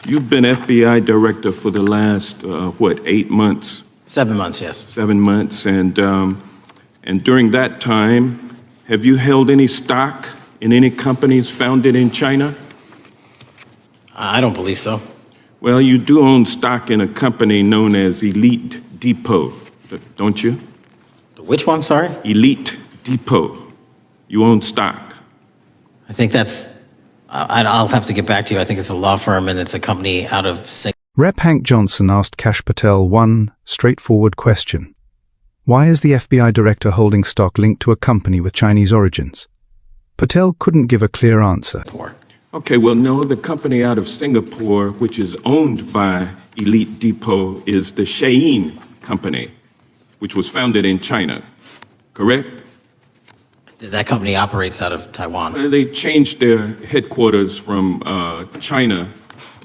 You've been FBI Director for the last, 8 months? 7 months, yes. 7 months, and during that time, have you held any stock in any companies founded in China? I don't believe so. Well, you do own stock in a company known as Elite Depot, don't you? Which one, sorry? Elite Depot. You own stock. I think that's, I'll have to get back to you. I think it's a law firm and it's a company out of Singapore. Rep. Hank Johnson asked Kash Patel one straightforward question. Why is the FBI director holding stock linked to a company with Chinese origins? Patel couldn't give a clear answer. Okay, well, no, the company out of Singapore, which is owned by Elite Depot, is the Shein Company, which was founded in China, correct? That company operates out of Taiwan. They changed their headquarters from China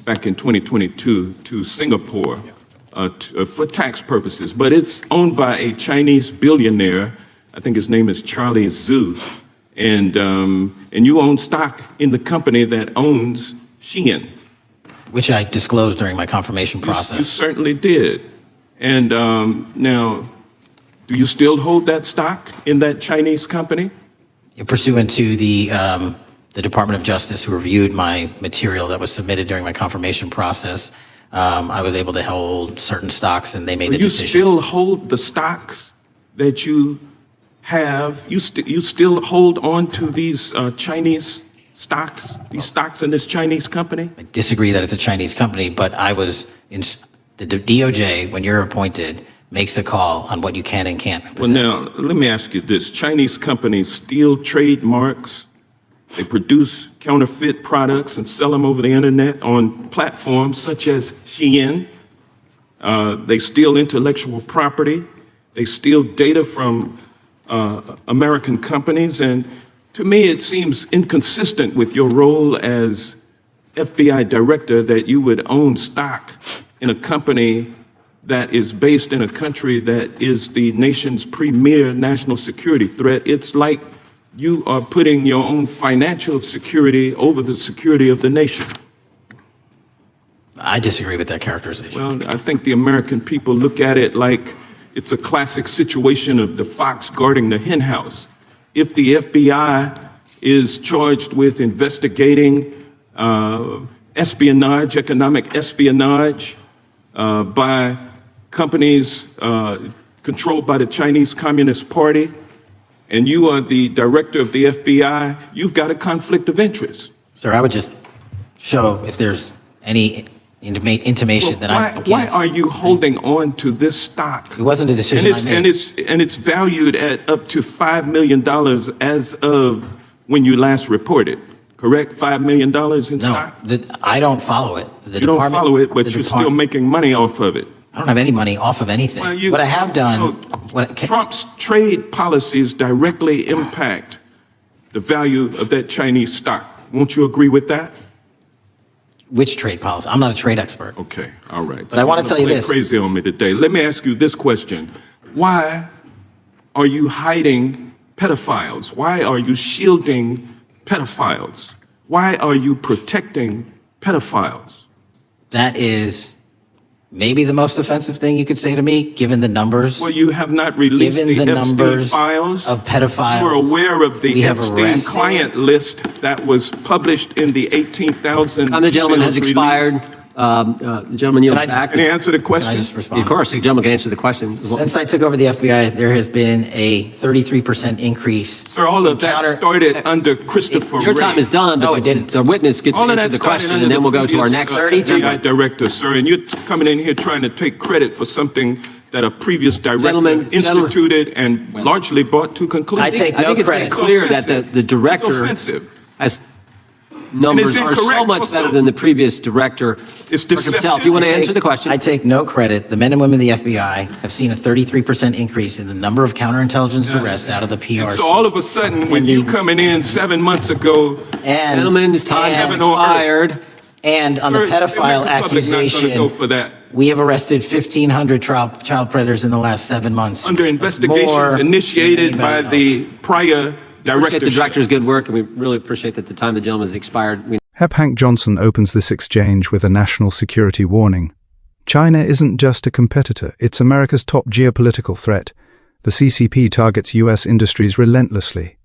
back in 2022 to Singapore for tax purposes, but it's owned by a Chinese billionaire. I think his name is Charlie Zhu, and you own stock in the company that owns Shein. Which I disclosed during my confirmation process. You certainly did. And now, do you still hold that stock in that Chinese company? Pursuant to the Department of Justice, who reviewed my material that was submitted during my confirmation process, I was able to hold certain stocks, and they made the decision. You still hold the stocks that you have? You still hold on to these Chinese stocks, these stocks in this Chinese company? I disagree that it's a Chinese company, but I was in the DOJ, when you're appointed, makes a call on what you can and can't possess. Well, now, let me ask you this. Chinese companies steal trademarks. They produce counterfeit products and sell them over the internet on platforms such as Shein. They steal intellectual property. They steal data from American companies. And to me, it seems inconsistent with your role as FBI director that you would own stock in a company that is based in a country that is the nation's premier national security threat. It's like you are putting your own financial security over the security of the nation. I disagree with that characterization. Well, I think the American people look at it like it's a classic situation of the fox guarding the hen house. If the FBI is charged with investigating espionage, economic espionage by companies controlled by the Chinese Communist Party, and you are the director of the FBI, you've got a conflict of interest. Sir, I would just show if there's any intimation that I'm against. Why are you holding on to this stock? It wasn't a decision I made. And it's valued at up to $5 million as of when you last reported, correct? $5 million in stock? No, I don't follow it. You don't follow it, but you're still making money off of it. I don't have any money off of anything. Well, what I have done... Trump's trade policies directly impact the value of that Chinese stock. Won't you agree with that? Which trade policy? I'm not a trade expert. Okay, all right. But I want to tell you this. Crazy on me today. Let me ask you this question. Why are you hiding pedophiles? Why are you shielding pedophiles? Why are you protecting pedophiles? That is maybe the most offensive thing you could say to me, given the numbers. Well, you have not released the numbers files of pedophiles. We're aware of the Epstein client list that was published in the 18,000. The gentleman has expired. The gentleman yields back. Can I answer the question? Can I just respond? Of course, the gentleman can answer the question. Since I took over the FBI, there has been a 33% increase. Sir, all of that started under Christopher Wray. Your time is done. No, it didn't. The witness gets to answer the question, and then we'll go to our next. FBI director, sir, and you're coming in here trying to take credit for something that a previous director instituted and largely brought to conclusion. I take no I think it's credit. been clear that the director has numbers are so much better than the previous director. It's Patel, if you want to answer the question. I take no credit. The men and women of the FBI have seen a 33% increase in the number of counterintelligence arrests out of the PRC. And so all of a sudden, when you coming in 7 months ago, gentleman's time has expired. And on the pedophile accusation, we have arrested 1,500 child predators in the last 7 months. Under investigations initiated by the prior director. Appreciate the director's good work, and we really appreciate that the time the gentleman has expired. Hank Johnson opens this exchange with a national security warning. China isn't just a competitor, it's America's top geopolitical threat. The CCP targets US industries relentlessly.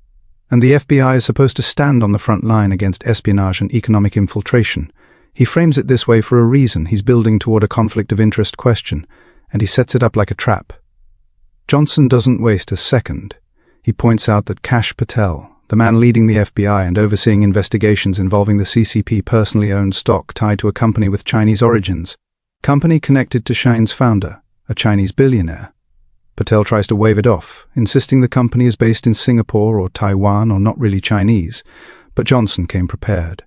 And the FBI is supposed to stand on the front line against espionage and economic infiltration. He frames it this way for a reason. He's building toward a conflict of interest question, and he sets it up like a trap. Johnson doesn't waste a second. He points out that Kash Patel, the man leading the FBI and overseeing investigations involving the CCP personally owned stock tied to a company with Chinese origins, company connected to Shine's founder, a Chinese billionaire. Patel tries to wave it off, insisting the company is based in Singapore or Taiwan or not really Chinese, but Johnson came prepared.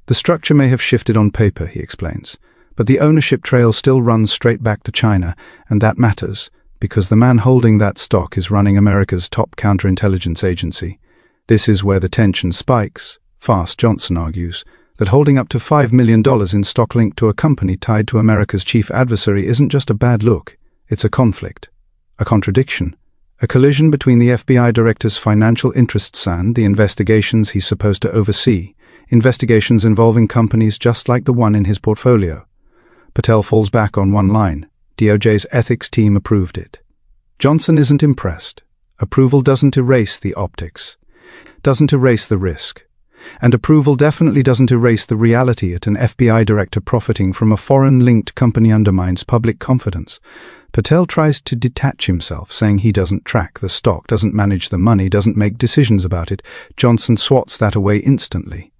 The structure may have shifted on paper, he explains, but the ownership trail still runs straight back to China, and that matters, because the man holding that stock is running America's top counterintelligence agency. This is where the tension spikes. Fast, Johnson argues, that holding up to $5 million in stock linked to a company tied to America's chief adversary isn't just a bad look, it's a conflict. A contradiction, a collision between the FBI director's financial interests and the investigations he's supposed to oversee, investigations involving companies just like the one in his portfolio. Patel falls back on one line. DOJ's ethics team approved it. Johnson isn't impressed. Approval doesn't erase the optics, doesn't erase the risk. And approval definitely doesn't erase the reality that an FBI director profiting from a foreign-linked company undermines public confidence. Patel tries to detach himself, saying he doesn't track the stock, doesn't manage the money, doesn't make decisions about it. Johnson swats that away instantly.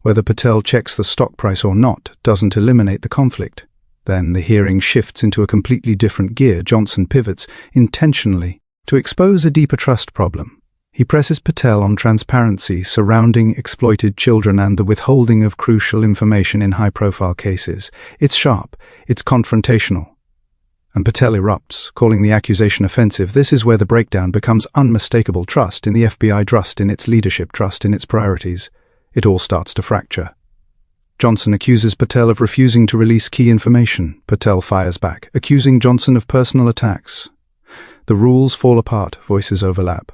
Whether Patel checks the stock price or not doesn't eliminate the conflict. Then the hearing shifts into a completely different gear. Johnson pivots, intentionally, to expose a deeper trust problem. He presses Patel on transparency surrounding exploited children and the withholding of crucial information in high-profile cases. It's sharp, it's confrontational. And Patel erupts, calling the accusation offensive. This is where the breakdown becomes unmistakable. Trust in the FBI, trust in its leadership, trust in its priorities. It all starts to fracture. Johnson accuses Patel of refusing to release key information. Patel fires back, accusing Johnson of personal attacks. The rules fall apart, voices overlap.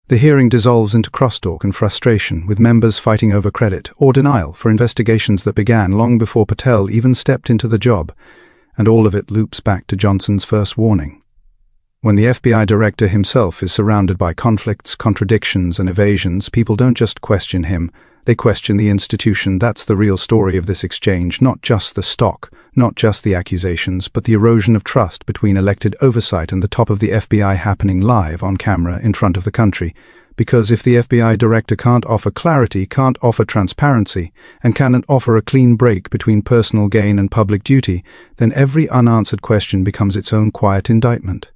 The hearing dissolves into crosstalk and frustration, with members fighting over credit or denial for investigations that began long before Patel even stepped into the job, and all of it loops back to Johnson's first warning. When the FBI director himself is surrounded by conflicts, contradictions, and evasions, people don't just question him, they question the institution. That's the real story of this exchange, not just the stock, not just the accusations, but the erosion of trust between elected oversight and the top of the FBI happening live on camera in front of the country. Because if the FBI director can't offer clarity, can't offer transparency, and cannot offer a clean break between personal gain and public duty, then every unanswered question becomes its own quiet indictment.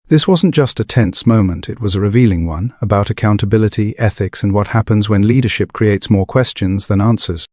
This wasn't just a tense moment, it was a revealing one, about accountability, ethics, and what happens when leadership creates more questions than answers.